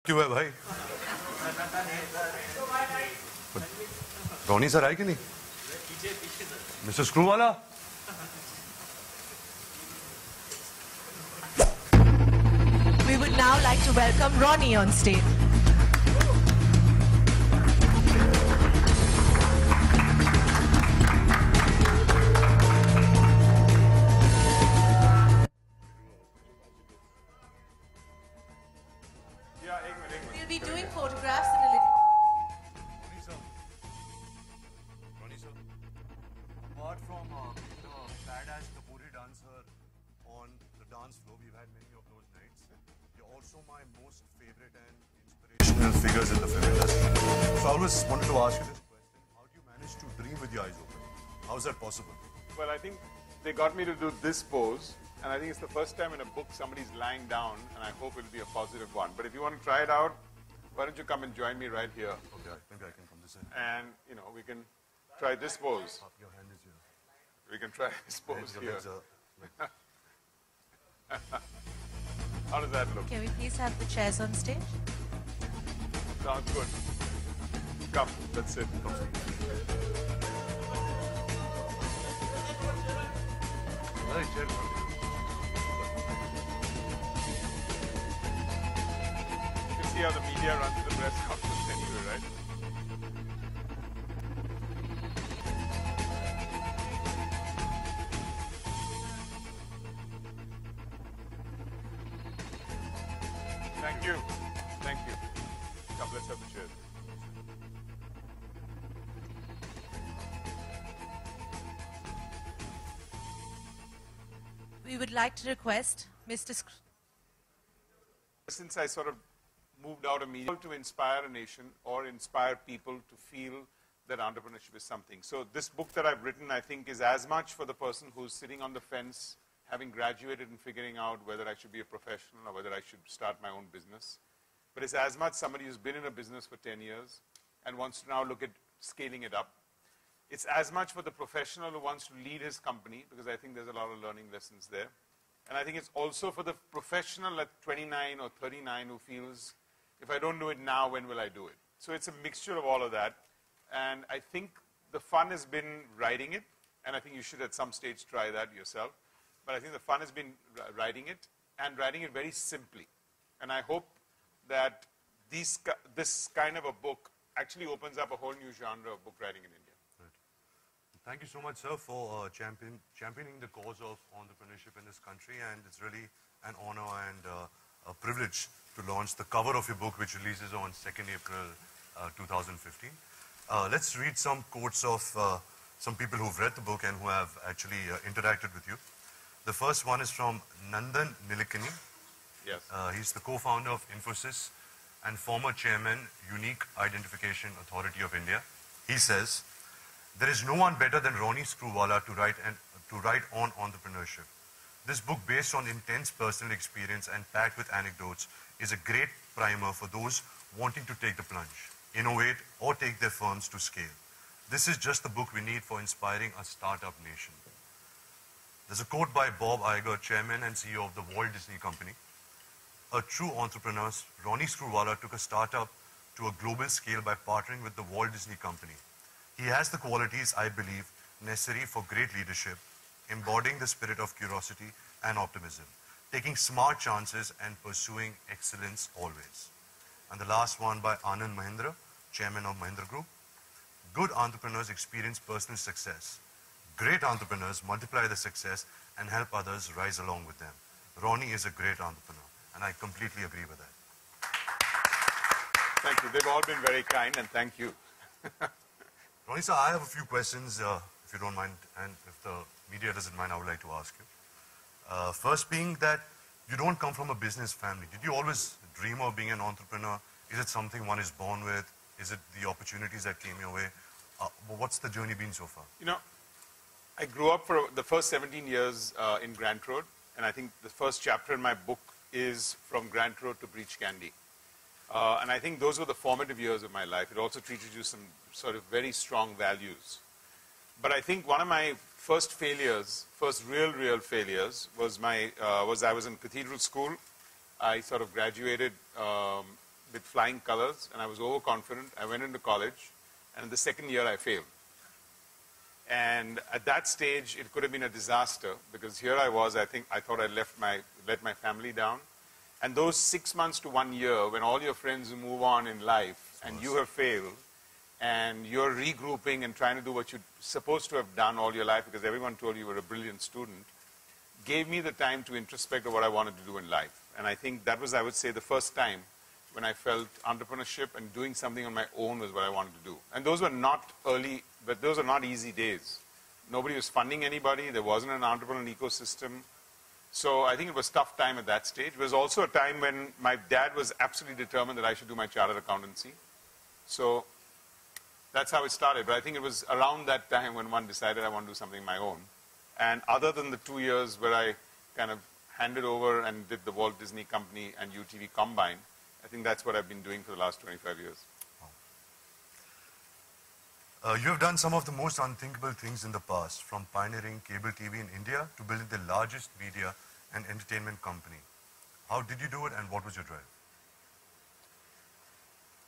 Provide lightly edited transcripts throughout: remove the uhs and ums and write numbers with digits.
क्यों है भाई? Ronnie sir आए कि नहीं? Mr. Screwvala? We would now like to welcome Ronnie on stage. We'll be doing photographs in a little. Ronnie sir, apart from being a badass Kapuri dancer on the dance floor, we've had many of those nights. You're also my most favorite and inspirational figures in the film industry. So I always wanted to ask you this question: how do you manage to dream with your eyes open? How is that possible? Well, I think they got me to do this pose, and I think it's the first time in a book somebody's lying down, and I hope it'll be a positive one. But if you want to try it out, why don't you come and join me right here? Okay, maybe I can come this in. And, you know, we can try this pose. Your hand is here. We can try this pose Your here. legs are like... How does that look? Can we please have the chairs on stage? Sounds good. Come, let's sit. Very chill. You see how the media runs the press conference anyway, right? Thank you. Thank you. Come, let's have the chairs. We would like to request Mr. Since I sort of moved out of media to inspire a nation or inspire people to feel that entrepreneurship is something. So this book that I've written, I think, is as much for the person who's sitting on the fence, having graduated and figuring out whether I should be a professional or whether I should start my own business. But it's as much somebody who's been in a business for 10 years and wants to now look at scaling it up. It's as much for the professional who wants to lead his company, because I think there's a lot of learning lessons there. And I think it's also for the professional at 29 or 39 who feels, if I don't do it now, when will I do it? So it's a mixture of all of that. And I think the fun has been writing it, and I think you should at some stage try that yourself. But I think the fun has been writing it, and writing it very simply. And I hope that this kind of a book actually opens up a whole new genre of book writing in India. Thank you so much, sir, for championing the cause of entrepreneurship in this country, and it's really an honor and a privilege to launch the cover of your book, which releases on 2nd April 2015. Let's read some quotes of some people who've read the book and who have actually interacted with you. The first one is from Nandan Nilekani. Yes. He's the co-founder of Infosys and former chairman, Unique Identification Authority of India. He says, "There is no one better than Ronnie Screwvala to write on entrepreneurship. This book, based on intense personal experience and packed with anecdotes, is a great primer for those wanting to take the plunge, innovate, or take their firms to scale. This is just the book we need for inspiring a startup nation." There's a quote by Bob Iger, chairman and CEO of the Walt Disney Company. "A true entrepreneur, Ronnie Screwvala took a startup to a global scale by partnering with the Walt Disney Company. He has the qualities, I believe, necessary for great leadership, embodying the spirit of curiosity and optimism, taking smart chances and pursuing excellence always." And the last one by Anand Mahindra, chairman of Mahindra Group. "Good entrepreneurs experience personal success. Great entrepreneurs multiply the success and help others rise along with them. Ronnie is a great entrepreneur." And I completely agree with that. Thank you. They've all been very kind, and thank you. Ronnie sir, I have a few questions, if you don't mind, and if the media doesn't mind, I would like to ask you. First being that you don't come from a business family. Did you always dream of being an entrepreneur? Is it something one is born with? Is it the opportunities that came your way? What's the journey been so far? You know, I grew up for the first 17 years in Grant Road, and I think the first chapter in my book is from Grant Road to Breach Candy. And I think those were the formative years of my life. It also teaches you some sort of very strong values. But I think one of my first failures, first real failures, was I was in cathedral school. I sort of graduated with flying colors, and I was overconfident. I went into college, and in the second year I failed. And at that stage, it could have been a disaster, because here I was, I thought I let my family down. And those 6 months to 1 year, when all your friends move on in life, and you have failed, and you're regrouping and trying to do what you're supposed to have done all your life, because everyone told you were a brilliant student, gave me the time to introspect of what I wanted to do in life. And I think that was, I would say, the first time when I felt entrepreneurship and doing something on my own was what I wanted to do. And those were not early, but those are not easy days. Nobody was funding anybody. There wasn't an entrepreneurial ecosystem. So I think it was a tough time at that stage. It was also a time when my dad was absolutely determined that I should do my chartered accountancy. So that's how it started. But I think it was around that time when one decided I want to do something of my own. And other than the 2 years where I kind of handed over and did the Walt Disney Company and UTV combined, I think that's what I've been doing for the last 25 years. You have done some of the most unthinkable things in the past, from pioneering cable TV in India to building the largest media and entertainment company. How did you do it, and what was your drive?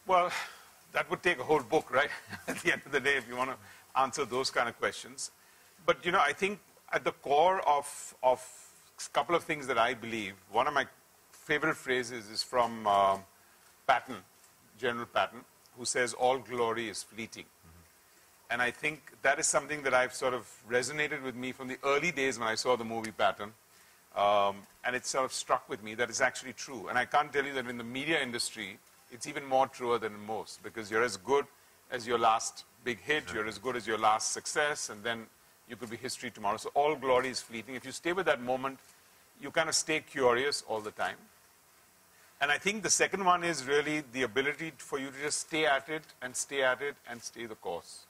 Well, that would take a whole book, right? At the end of the day, if you want to answer those kind of questions. But, you know, I think at the core of a couple of things that I believe, one of my favorite phrases is from Patton, General Patton, who says, all glory is fleeting. And I think that is something that I've sort of resonated with me from the early days when I saw the movie Patton. And it sort of struck with me that it's actually true. And I can't tell you that in the media industry, it's even more truer than most, because you're as good as your last big hit, you're as good as your last success, and then you could be history tomorrow. So all glory is fleeting. If you stay with that moment, you kind of stay curious all the time. And I think the second one is really the ability for you to just stay at it and stay at it and stay the course.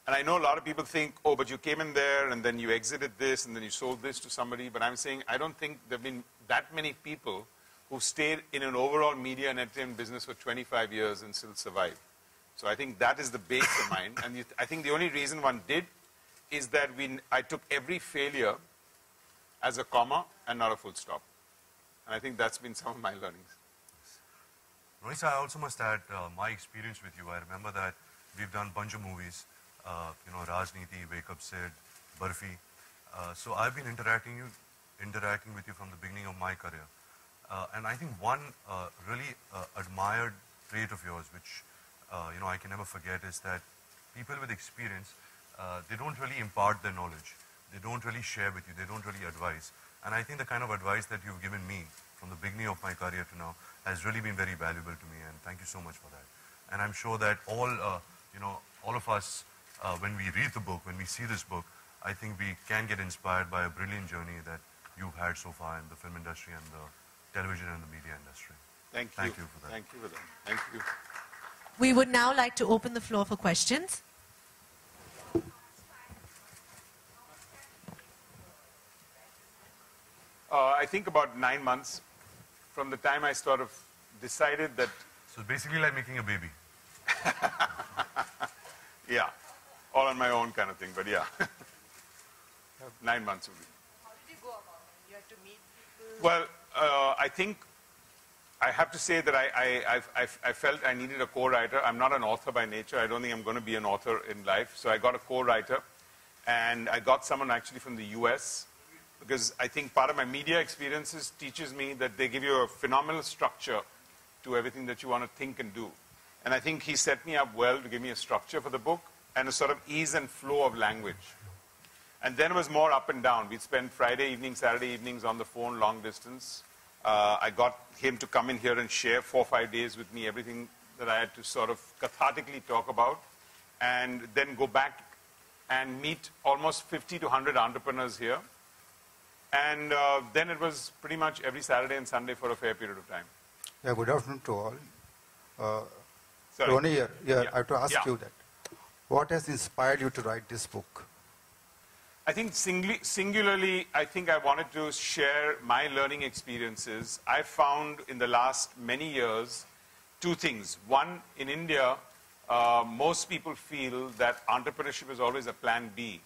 And I know a lot of people think, oh, but you came in there and then you exited this and then you sold this to somebody. But I'm saying I don't think there have been that many people who stayed in an overall media and entertainment business for 25 years and still survived. So I think that is the base of mine. And I think the only reason one did is that I took every failure as a comma and not a full stop. And I think that's been some of my learnings. Ronnie, I also must add my experience with you. I remember that we've done a bunch of movies. You know, Rajniti, Wake Up Sid, Barfi. So I've been interacting with you from the beginning of my career. And I think one really admired trait of yours, which you know, I can never forget, is that people with experience, they don't really impart their knowledge. They don't really share with you. They don't really advise. And I think the kind of advice that you've given me from the beginning of my career to now has really been very valuable to me. And thank you so much for that. And I'm sure that all, you know, all of us, when we read the book, when we see this book, I think we can get inspired by a brilliant journey that you've had so far in the film industry and the television and the media industry. Thank you. Thank you for that. Thank you for that. Thank you. We would now like to open the floor for questions. I think about 9 months from the time I sort of decided that... So basically like making a baby. Yeah, all on my own kind of thing, but yeah. 9 months would be. How did you go about it? You had to meet people? Well, I think I have to say that I felt I needed a co-writer. I'm not an author by nature. I don't think I'm going to be an author in life. So I got a co-writer, and I got someone actually from the US, because I think part of my media experiences teaches me that they give you a phenomenal structure to everything that you want to think and do. And I think he set me up well to give me a structure for the book and a sort of ease and flow of language. And then it was more up and down. We'd spend Friday evenings, Saturday evenings on the phone, long distance. I got him to come in here and share 4 or 5 days with me everything that I had to sort of cathartically talk about, and then go back and meet almost 50 to 100 entrepreneurs here. And then it was pretty much every Saturday and Sunday for a fair period of time. Yeah, good afternoon to all. Sorry. Ronnie here. Yeah, Yeah. I have to ask Yeah. you that. What has inspired you to write this book? I think singularly, I think I wanted to share my learning experiences. I found in the last many years 2 things. One, in India, most people feel that entrepreneurship is always a plan B,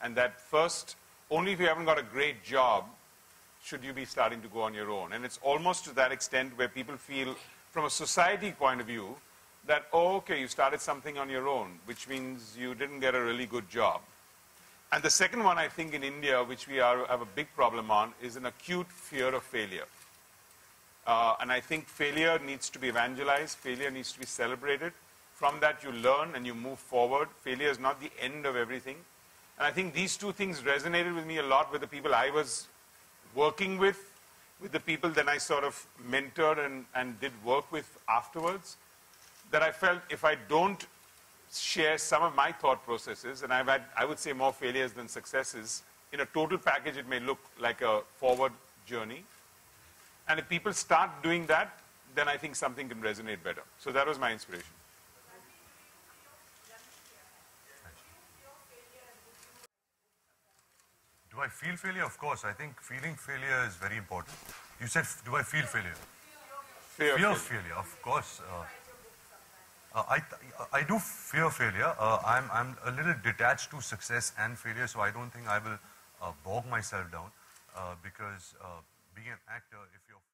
and that first, only if you haven't got a great job should you be starting to go on your own. And it's almost to that extent where people feel from a society point of view, that, oh, okay, you started something on your own, which means you didn't get a really good job. And the second one, I think, in India, which we have a big problem on, is an acute fear of failure. And I think failure needs to be evangelized. Failure needs to be celebrated. From that, you learn and you move forward. Failure is not the end of everything. And I think these two things resonated with me a lot with the people I was working with the people that I sort of mentored and did work with afterwards, that I felt if I don't share some of my thought processes, and I've had, I would say, more failures than successes, in a total package it may look like a forward journey. And if people start doing that, then I think something can resonate better. So that was my inspiration. Do I feel failure? Of course. I think feeling failure is very important. You said, do I feel failure? Fear of failure, of course. I do fear failure. I'm a little detached to success and failure, so I don't think I will bog myself down because being an actor, if you're